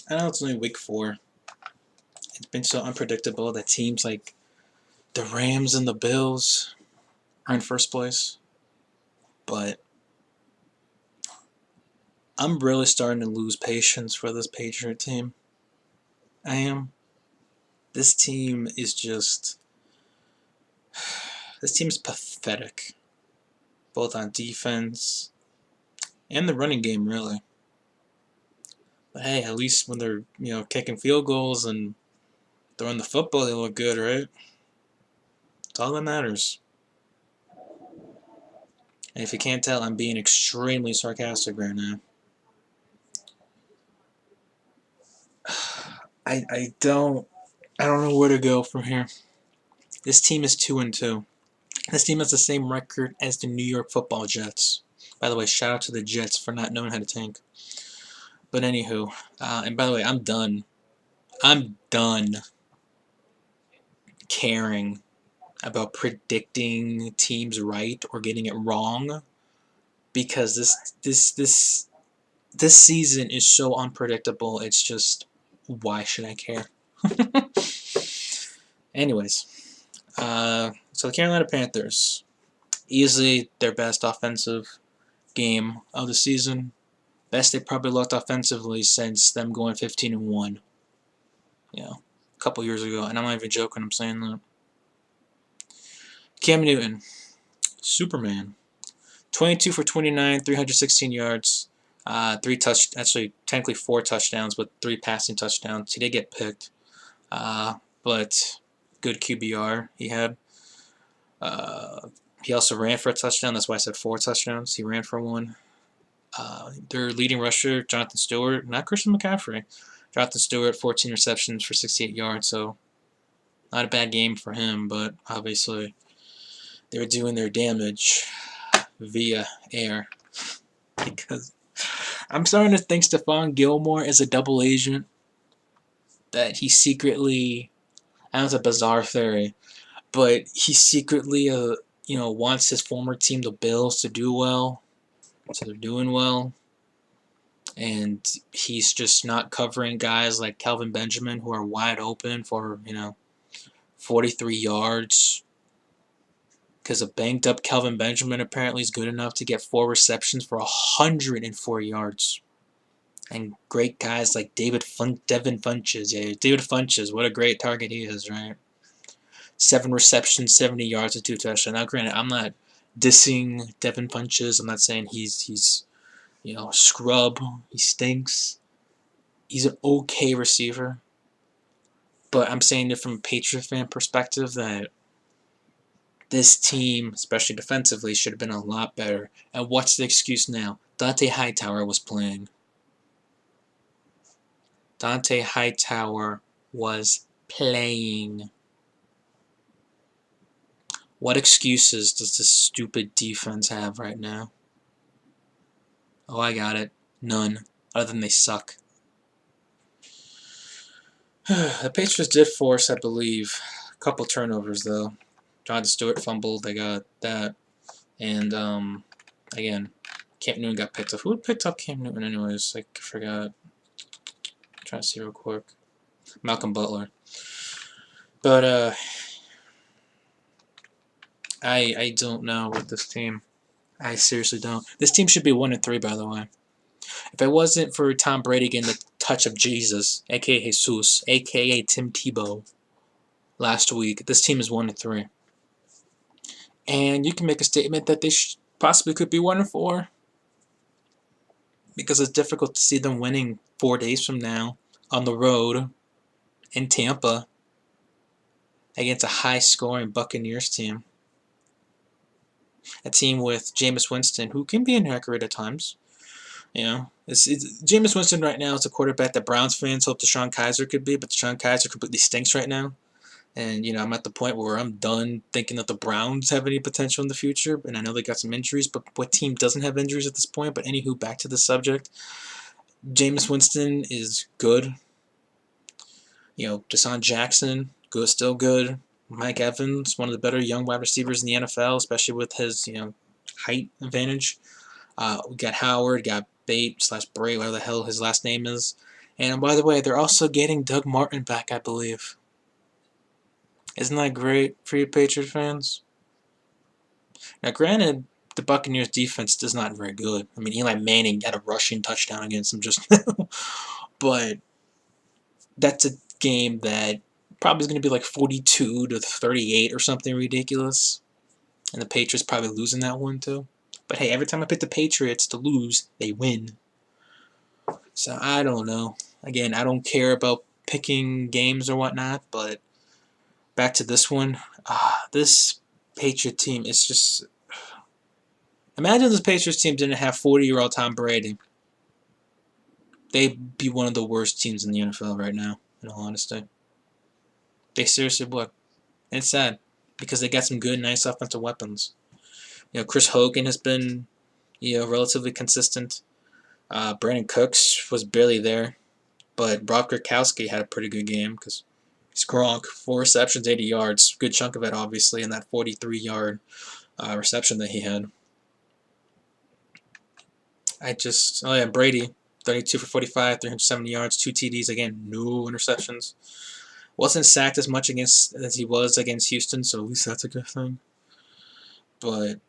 I know it's only week 4. It's been so unpredictable that teams like the Rams and the Bills are in first place. But I'm really starting to lose patience for this Patriot team. I am. This team is just. This team is pathetic. Both on defense and the running game, really. But hey, at least when they're, kicking field goals and throwing the football, they look good, right? That's all that matters. And if you can't tell, I'm being extremely sarcastic right now. I don't know where to go from here. This team is 2-2. This team has the same record as the New York Football Jets. By the way, shout out to the Jets for not knowing how to tank. But anywho, and by the way, I'm done. I'm done caring about predicting teams right or getting it wrong, because this season is so unpredictable. It's just, why should I care? Anyways, so the Carolina Panthers, easily their best offensive game of the season. Best they probably looked offensively since them going 15-1. A couple years ago, and I'm not even joking. I'm saying that. Cam Newton, Superman, 22 for 29, 316 yards, actually technically 4 touchdowns, but 3 passing touchdowns. He did get picked, but good QBR he had. He also ran for a touchdown. That's why I said 4 touchdowns. He ran for 1. Their leading rusher, Jonathan Stewart, not Christian McCaffrey. Jonathan Stewart, 14 receptions for 68 yards, so not a bad game for him, but obviously they were doing their damage via air. Because I'm starting to think Stephon Gilmore is a double agent, that he secretly, I know it's a bizarre theory, but he secretly, wants his former team, the Bills, to do well, so they're doing well. And he's just not covering guys like Kelvin Benjamin, who are wide open for, 43 yards. Because a banged up Kelvin Benjamin apparently is good enough to get 4 receptions for 104 yards. And great guys like Devin Funchess. Yeah, David Funchess, what a great target he is, right? 7 receptions, 70 yards, and 2 touchdowns. Now, granted, I'm not dissing Devin Funchess. I'm not saying he's scrub. He stinks. He's an okay receiver. But I'm saying it from a Patriot fan perspective that this team, especially defensively, should have been a lot better. And what's the excuse now? Dante Hightower was playing. Dante Hightower was playing. What excuses does this stupid defense have right now? Oh, I got it. None. Other than they suck. The Patriots did force, I believe, a couple turnovers, though. Jonathan Stewart fumbled. They got that. And, again, Cam Newton got picked up. Who picked up Cam Newton anyways? I forgot. I'm trying to see real quick. Malcolm Butler. But, I don't know with this team. I seriously don't. This team should be 1-3, by the way. If it wasn't for Tom Brady getting the touch of Jesus, a.k.a. Jesus, a.k.a. Tim Tebow, last week, this team is 1-3. And you can make a statement that they possibly could be 1-4. Because it's difficult to see them winning 4 days from now on the road in Tampa against a high-scoring Buccaneers team. A team with Jameis Winston, who can be inaccurate at times. Jameis Winston right now is a quarterback that Browns fans hope Deshaun Kaiser could be, but Deshaun Kaiser completely stinks right now. And, I'm at the point where I'm done thinking that the Browns have any potential in the future. And I know they got some injuries, but what team doesn't have injuries at this point? But anywho, back to the subject. Jameis Winston is good. Deshaun Jackson, still good. Mike Evans, one of the better young wide receivers in the NFL, especially with his, height advantage. We got Howard, got Bate / Bray, whatever the hell his last name is. And by the way, they're also getting Doug Martin back, I believe. Isn't that great for you Patriots fans? Now, granted, the Buccaneers defense is not very good. I mean, Eli Manning had a rushing touchdown against them just now. But that's a game that probably is going to be like 42-38 or something ridiculous. And the Patriots probably losing that one too. But hey, every time I pick the Patriots to lose, they win. So I don't know. Again, I don't care about picking games or whatnot, but back to this one. This Patriot team is just... Imagine this Patriots team didn't have 40-year-old Tom Brady. They'd be one of the worst teams in the NFL right now, in all honesty. They seriously would. And it's sad, because they got some good, nice offensive weapons. Chris Hogan has been, relatively consistent. Brandon Cooks was barely there. But Rob Gronkowski had a pretty good game, because he's Gronk. 4 receptions, 80 yards. Good chunk of it, obviously, in that 43-yard reception that he had. Brady, 32 for 45, 370 yards, 2 TDs. Again, no interceptions. Wasn't sacked as much as he was against Houston, so at least that's a good thing. But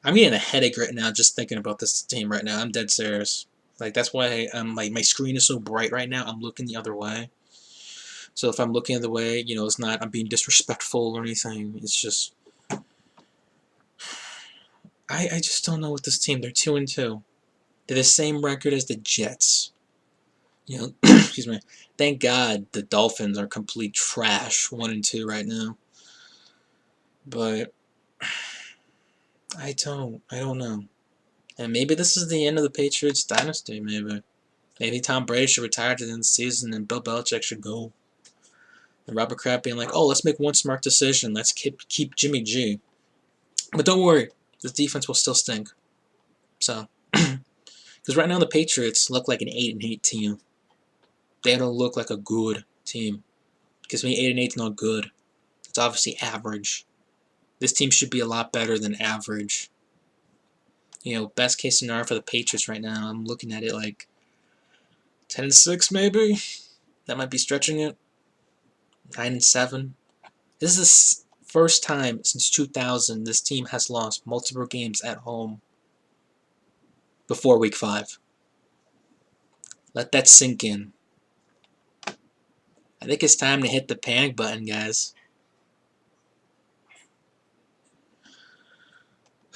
I'm getting a headache right now just thinking about this team right now. I'm dead serious. That's why my screen is so bright right now. I'm looking the other way. So if I'm looking the other way, it's not I'm being disrespectful or anything. It's just I just don't know with this team. They're 2-2. They're the same record as the Jets. Excuse me. Thank God the Dolphins are complete trash, 1-2 right now. But I don't know. And maybe this is the end of the Patriots dynasty. Maybe Tom Brady should retire at the end of the season and Bill Belichick should go. And Robert Kraft being like, oh, let's make one smart decision. Let's keep Jimmy G. But don't worry, this defense will still stink. So, because right now the Patriots look like an 8-8 team. They don't look like a good team. Because me, 8-8 is not good. It's obviously average. This team should be a lot better than average. Best case scenario for the Patriots right now, I'm looking at it like 10-6 maybe. That might be stretching it. 9-7. This is the first time since 2000 this team has lost multiple games at home before Week 5. Let that sink in. I think it's time to hit the panic button, guys.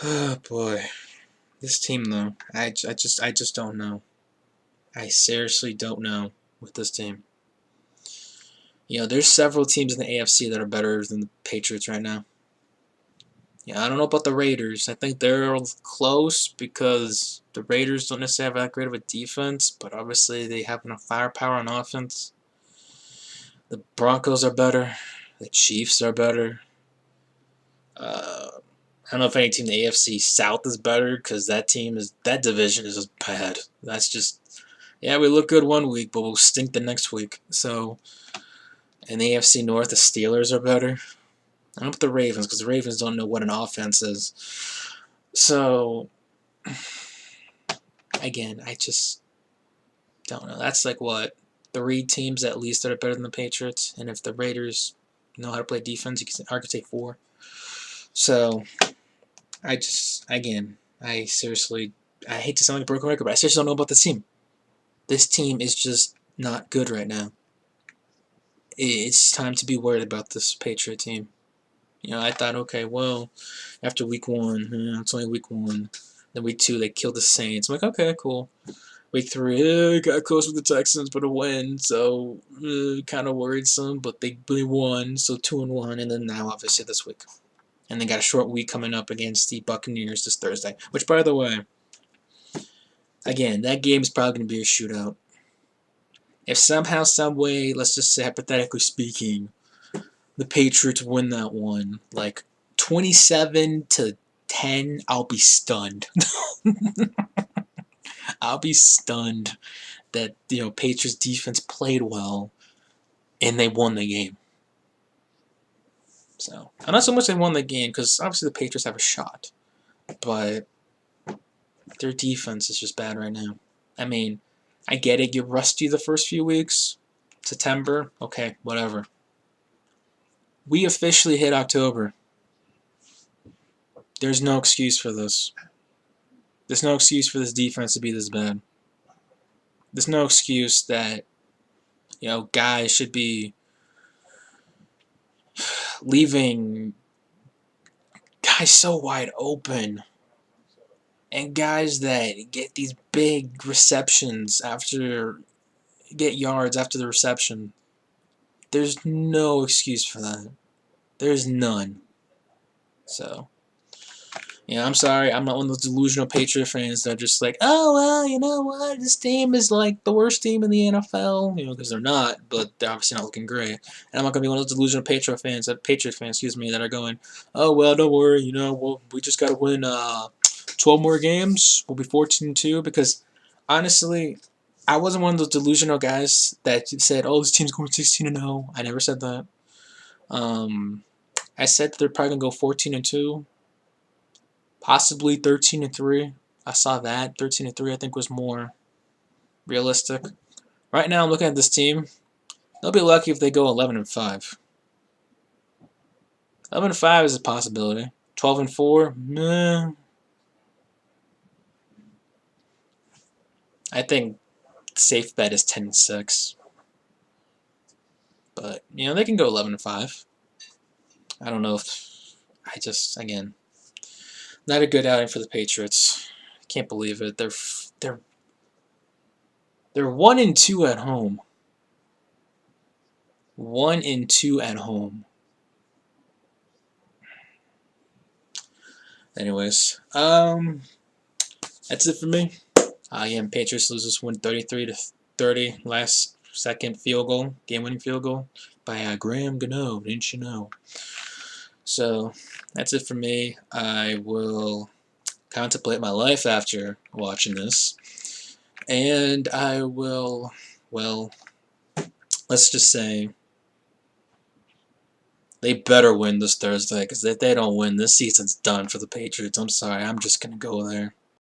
Oh boy, this team though, I just don't know. I seriously don't know with this team. There's several teams in the AFC that are better than the Patriots right now. I don't know about the Raiders. I think they're close because the Raiders don't necessarily have that great of a defense, but obviously they have enough firepower on offense. The Broncos are better. The Chiefs are better. I don't know if any team in the AFC South is better because that division is just bad. That's just, we look good one week, but we'll stink the next week. So, in the AFC North, the Steelers are better. I don't know about the Ravens because the Ravens don't know what an offense is. So, again, I just don't know. That's like what? 3 teams at least that are better than the Patriots. And if the Raiders know how to play defense, you can say 4. So, I hate to sound like a broken record, but I seriously don't know about this team. This team is just not good right now. It's time to be worried about this Patriot team. I thought, okay, well, after Week 1, it's only Week 1. Then Week 2, they killed the Saints. I'm like, okay, cool. Week 3, got close with the Texans, but a win, so kind of worrisome, but they won, so 2-1, and then now, obviously, this week. And they got a short week coming up against the Buccaneers this Thursday. Which, by the way, again, that game is probably going to be a shootout. If somehow, some way, let's just say, hypothetically speaking, the Patriots win that one, like 27-10, I'll be stunned. I'll be stunned that Patriots defense played well and they won the game. So, and not so much they won the game because obviously the Patriots have a shot, but Their defense is just bad right now. I mean, I get it. You're rusty the first few weeks. September, okay, whatever. We officially hit October. There's no excuse for this. There's no excuse for this defense to be this bad. There's no excuse that, guys should be leaving guys so wide open. And guys that get these big receptions get yards after the reception. There's no excuse for that. There's none. So, I'm sorry. I'm not one of those delusional Patriot fans that are just like, oh, well, you know what? This team is like the worst team in the NFL. Because they're not, but they're obviously not looking great. And I'm not going to be one of those delusional Patriot fans, that are going, oh, well, don't worry. We just got to win 12 more games. We'll be 14-2. Because, honestly, I wasn't one of those delusional guys that said, oh, this team's going 16-0. I never said that. I said that they're probably going to go 14-2. Possibly 13-3. I saw that. 13-3 I think was more realistic. Right now I'm looking at this team. They'll be lucky if they go 11-5. 11-5 is a possibility. 12-4, meh. I think the safe bet is 10-6. But they can go 11-5. I don't know if again, not a good outing for the Patriots. I can't believe it. They're 1-2 at home. 1-2 at home. Anyways, that's it for me. Again, Patriots lose this one 33-30. Last second field goal, game-winning field goal by Graham Gano. Didn't you know? So that's it for me. I will contemplate my life after watching this, and I will, let's just say they better win this Thursday, because if they don't win, this season's done for the Patriots. I'm sorry, I'm just going to go there.